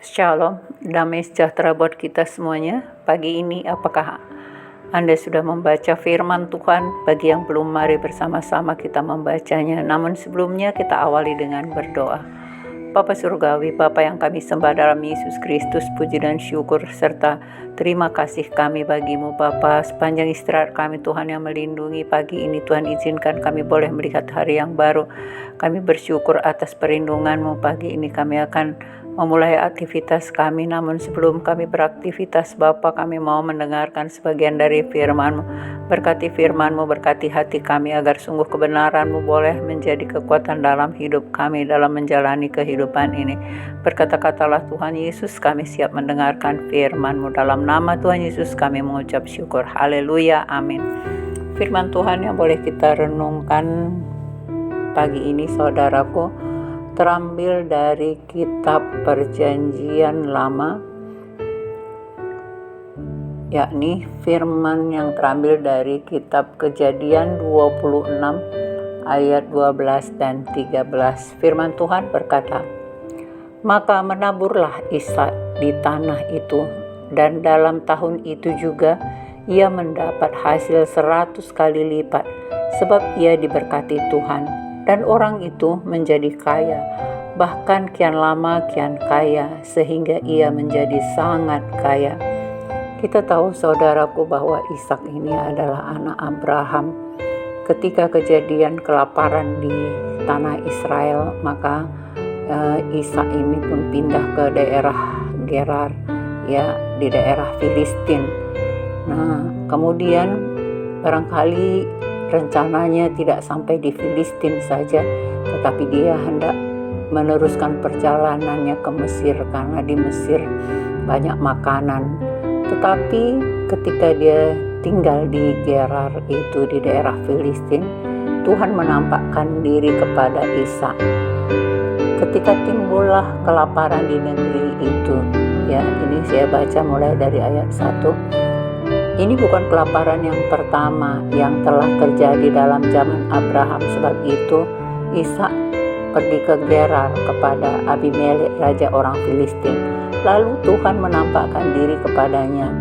Shalom, damai sejahtera buat kita semuanya. Pagi ini apakah Anda sudah membaca firman Tuhan? Bagi yang belum, mari bersama-sama kita membacanya. Namun sebelumnya kita awali dengan berdoa. Bapa Surgawi, Bapa yang kami sembah dalam Yesus Kristus, puji dan syukur serta terima kasih kami bagimu Bapa. Sepanjang istirahat kami Tuhan yang melindungi pagi ini, Tuhan izinkan kami boleh melihat hari yang baru. Kami bersyukur atas perlindungan-Mu. Pagi ini kami akan memulai aktivitas kami, namun sebelum kami beraktivitas Bapa, kami mau mendengarkan sebagian dari firman-Mu. Berkati firman-Mu, berkati hati kami agar sungguh kebenaran-Mu boleh menjadi kekuatan dalam hidup kami dalam menjalani kehidupan ini. Berkata-katalah Tuhan Yesus, kami siap mendengarkan firman-Mu. Dalam nama Tuhan Yesus kami mengucap syukur. Haleluya, amin. Firman Tuhan yang boleh kita renungkan pagi ini saudaraku, terambil dari kitab Perjanjian Lama, yakni firman yang terambil dari kitab Kejadian 26 ayat 12 dan 13. Firman Tuhan berkata, "Maka menaburlah Ishak di tanah itu, dan dalam tahun itu juga ia mendapat hasil 100 kali lipat, sebab ia diberkati Tuhan. Dan orang itu menjadi kaya, bahkan kian lama kian kaya, sehingga ia menjadi sangat kaya." Kita tahu saudaraku bahwa Ishak ini adalah anak Abraham. Ketika kejadian kelaparan di tanah Israel, maka Ishak ini pun pindah ke daerah Gerar, ya, di daerah Filistin. Nah, kemudian barangkali rencananya tidak sampai di Filistin saja, tetapi dia hendak meneruskan perjalanannya ke Mesir karena di Mesir banyak makanan. Tetapi ketika dia tinggal di Gerar itu di daerah Filistin, Tuhan menampakkan diri kepada Ishak. Ketika timbullah kelaparan di negeri itu, ya, ini saya baca mulai dari ayat 1. Ini bukan kelaparan yang pertama yang telah terjadi dalam zaman Abraham. Sebab itu Ishak pergi ke Gerar kepada Abimelek, raja orang Filistin. Lalu Tuhan menampakkan diri kepadanya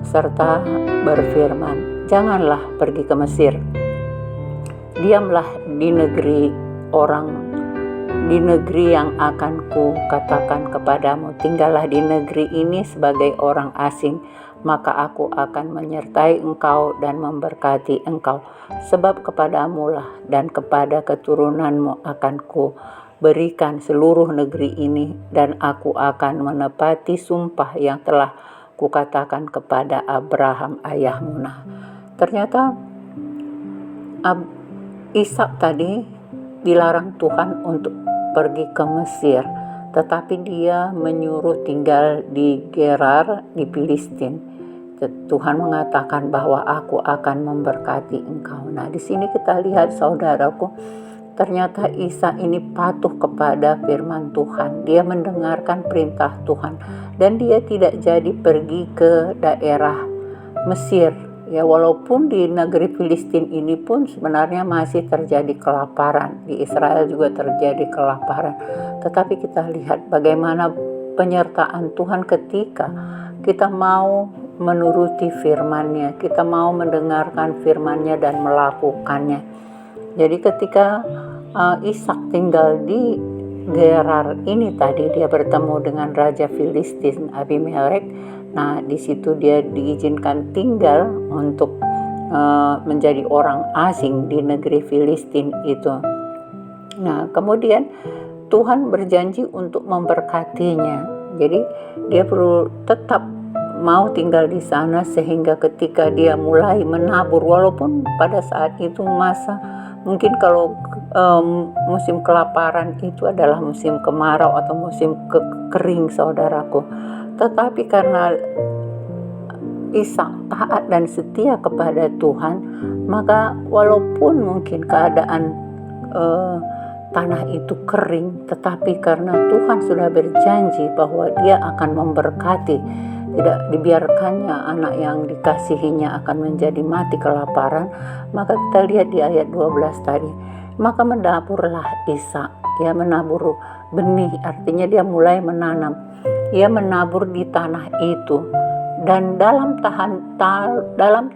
serta berfirman, "Janganlah pergi ke Mesir. Diamlah di negeri yang akan ku katakan kepadamu. Tinggallah di negeri ini sebagai orang asing, maka aku akan menyertai engkau dan memberkati engkau. Sebab kepadamulah dan kepada keturunanmu akan ku berikan seluruh negeri ini, dan aku akan menepati sumpah yang telah kukatakan kepada Abraham ayahmu." Nah, ternyata Ishak tadi dilarang Tuhan untuk pergi ke Mesir, tetapi dia menyuruh tinggal di Gerar di Filistin. Tuhan mengatakan bahwa aku akan memberkati engkau. Nah, di sini kita lihat saudaraku, ternyata Ishak ini patuh kepada firman Tuhan. Dia mendengarkan perintah Tuhan dan dia tidak jadi pergi ke daerah Mesir. Ya, walaupun di negeri Filistin ini pun sebenarnya masih terjadi kelaparan. Di Israel juga terjadi kelaparan. Tetapi kita lihat bagaimana penyertaan Tuhan ketika kita mau menuruti firman-Nya, kita mau mendengarkan firman-Nya dan melakukannya. Jadi ketika Ishak tinggal di Gerar ini tadi, dia bertemu dengan raja Filistin Abimelek. Nah, di situ dia diizinkan tinggal untuk menjadi orang asing di negeri Filistin itu. Nah, kemudian Tuhan berjanji untuk memberkatinya. Jadi dia perlu tetap mau tinggal di sana, sehingga ketika dia mulai menabur, walaupun pada saat itu masa mungkin kalau musim kelaparan itu adalah musim kemarau atau musim kering saudaraku, tetapi karena Ishak taat dan setia kepada Tuhan, maka walaupun mungkin keadaan tanah itu kering, tetapi karena Tuhan sudah berjanji bahwa dia akan memberkati, tidak dibiarkannya anak yang dikasihinya akan menjadi mati kelaparan, maka kita lihat di ayat 12 tadi, maka menaburlah Ishak, ya, menabur benih, artinya dia mulai menanam. ia menabur di tanah itu, dan dalam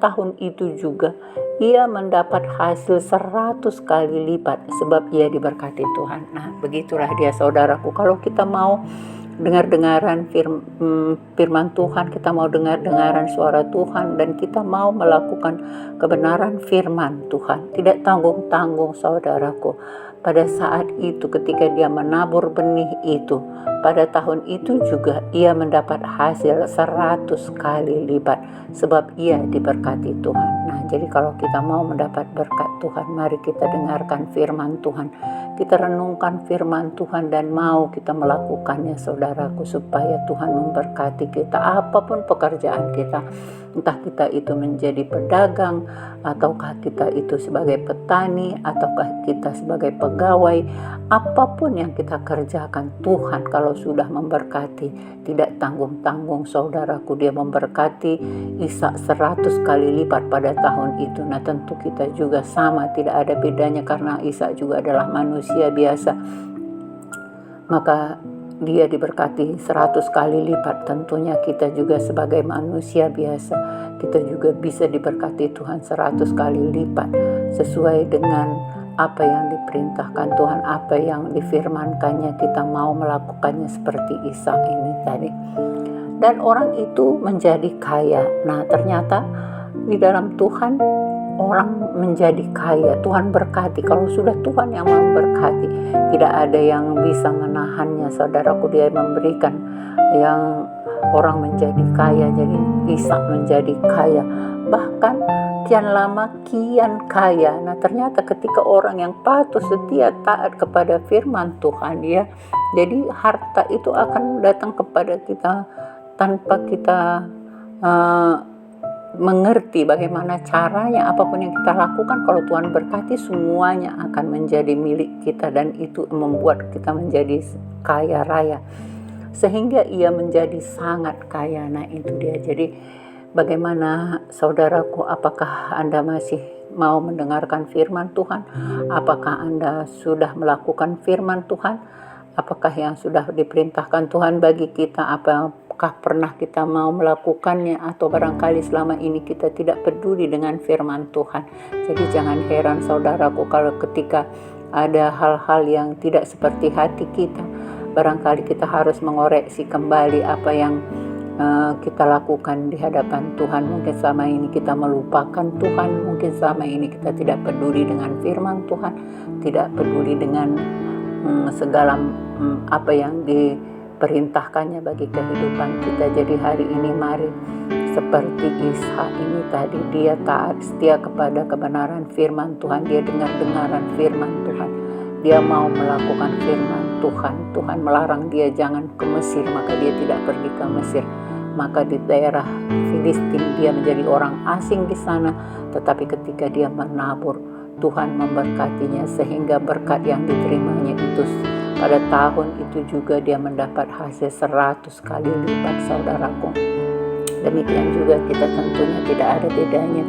tahun itu juga ia mendapat hasil 100 kali lipat sebab ia diberkati Tuhan. Nah, begitulah dia saudaraku, kalau kita mau dengar-dengaran firman Tuhan, kita mau dengar-dengaran suara Tuhan, dan kita mau melakukan kebenaran firman Tuhan, tidak tanggung-tanggung saudaraku. Pada saat itu ketika dia menabur benih itu, pada tahun itu juga ia mendapat hasil 100 kali lipat sebab ia diberkati Tuhan. Nah, jadi kalau kita mau mendapat berkat Tuhan, mari kita dengarkan firman Tuhan, kita renungkan firman Tuhan, dan mau kita melakukannya saudaraku, supaya Tuhan memberkati kita apapun pekerjaan kita. Entah kita itu menjadi pedagang, ataukah kita itu sebagai petani, ataukah kita sebagai pegawai, apapun yang kita kerjakan, Tuhan kalau sudah memberkati, tidak tanggung-tanggung saudaraku, dia memberkati Ishak 100 kali lipat pada tahun itu. Nah, tentu kita juga sama, tidak ada bedanya, karena Ishak juga adalah manusia biasa, maka dia diberkati 100 kali lipat. Tentunya kita juga sebagai manusia biasa, kita juga bisa diberkati Tuhan 100 kali lipat sesuai dengan apa yang diperintahkan Tuhan, apa yang difirmankannya, kita mau melakukannya seperti Ishak ini tadi. Dan orang itu menjadi kaya. Nah, ternyata di dalam Tuhan orang menjadi kaya, Tuhan berkati. Kalau sudah Tuhan yang memberkati, tidak ada yang bisa menahannya saudaraku. Dia memberikan yang orang menjadi kaya. Jadi Ishak menjadi kaya, bahkan kian lama kian kaya. Nah, ternyata ketika orang yang patuh, setia, taat kepada firman Tuhan, dia jadi harta itu akan datang kepada kita tanpa kita mengerti bagaimana caranya. Apapun yang kita lakukan, kalau Tuhan berkati, semuanya akan menjadi milik kita, dan itu membuat kita menjadi kaya raya sehingga ia menjadi sangat kaya. Nah, itu dia. Jadi bagaimana saudaraku, apakah Anda masih mau mendengarkan firman Tuhan? Apakah Anda sudah melakukan firman Tuhan? Apakah yang sudah diperintahkan Tuhan bagi kita, apakah pernah kita mau melakukannya, atau barangkali selama ini kita tidak peduli dengan firman Tuhan? Jadi jangan heran saudaraku kalau ketika ada hal-hal yang tidak seperti hati kita, barangkali kita harus mengoreksi kembali apa yang kita lakukan di hadapan Tuhan. Mungkin selama ini kita melupakan Tuhan, mungkin selama ini kita tidak peduli dengan firman Tuhan, tidak peduli dengan segala apa yang diperintahkannya bagi kehidupan kita. Jadi hari ini mari seperti Ishak ini tadi, dia taat setia kepada kebenaran firman Tuhan, dia dengar-dengaran firman Tuhan, dia mau melakukan firman Tuhan. Tuhan melarang dia jangan ke Mesir, maka dia tidak pergi ke Mesir. Maka di daerah Filistin dia menjadi orang asing di sana, tetapi ketika dia menabur, Tuhan memberkatinya sehingga berkat yang diterimanya itu pada tahun itu juga dia mendapat hasil 100 kali lipat saudaraku. Demikian juga kita tentunya tidak ada bedanya.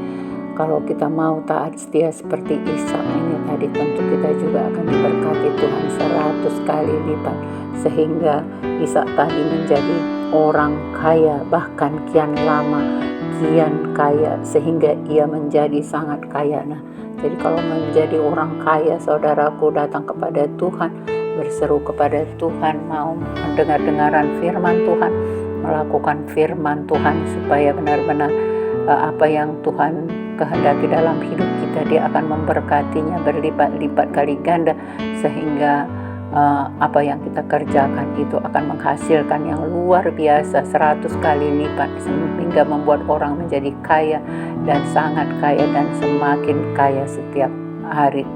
Kalau kita mau taat setia seperti Ishak ini tadi, tentu kita juga akan diberkati Tuhan 100 kali lipat sehingga Ishak tadi menjadi orang kaya, bahkan kian lama kian kaya sehingga ia menjadi sangat kaya. Nah, jadi kalau menjadi orang kaya saudaraku, datang kepada Tuhan, berseru kepada Tuhan, mau mendengar-dengaran firman Tuhan, melakukan firman Tuhan supaya benar-benar apa yang Tuhan kehendaki dalam hidup kita, dia akan memberkatinya berlipat-lipat kali ganda sehingga apa yang kita kerjakan itu akan menghasilkan yang luar biasa 100 kali lipat sehingga membuat orang menjadi kaya dan sangat kaya dan semakin kaya setiap hari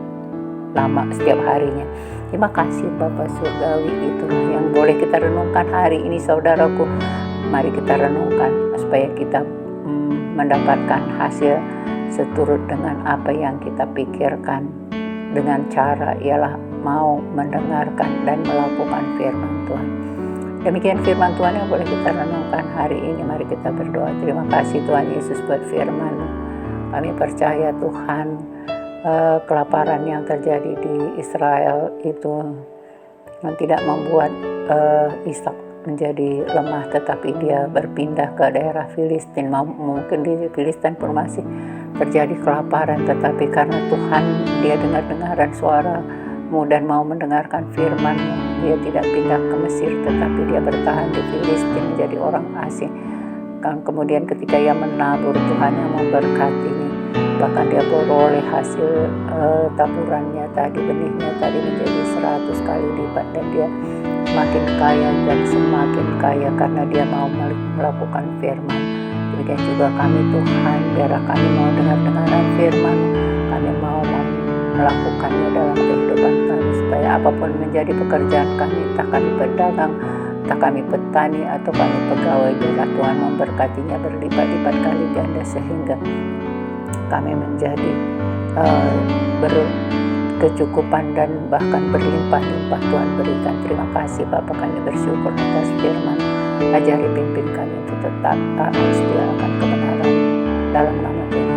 setiap harinya. Terima kasih Bapa Surgawi, itu yang boleh kita renungkan hari ini saudaraku. Mari kita renungkan supaya kita mendapatkan hasil seturut dengan apa yang kita pikirkan, dengan cara ialah mau mendengarkan dan melakukan firman Tuhan. Demikian firman Tuhan yang boleh kita renungkan hari ini. Mari kita berdoa. Terima kasih Tuhan Yesus buat firman. Kami percaya Tuhan, kelaparan yang terjadi di Israel itu tidak membuat Ishak menjadi lemah, tetapi dia berpindah ke daerah Filistin. Mungkin di Filistin pun masih terjadi kelaparan, tetapi karena Tuhan, dia dengar-dengaran suaramu dan mau mendengarkan firman-Mu, dia tidak pindah ke Mesir, tetapi dia bertahan di Filistin menjadi orang asing. Kemudian ketika ia menabur, Tuhan yang memberkatinya, bahkan dia beroleh hasil taburannya tadi, benihnya tadi menjadi 100 kali lipat, dan dia semakin kaya dan semakin kaya karena dia mau melakukan firman. Demikian juga kami Tuhan, biarlah kami mau dengar-dengaran firman, kami mau melakukannya dalam kehidupan kami, supaya apapun menjadi pekerjaan kami, entah kami pedagang, entah kami petani, atau kami pegawai, biarlah Tuhan memberkatinya berlipat-lipat kali ganda, sehingga kami menjadi berkecukupan dan bahkan berlimpah-limpah. Tuhan berikan. Terima kasih Bapa, kami bersyukur atas firman. Ajari pimpin kami untuk tetap taat setia akan kebenaran, dalam nama Tuhan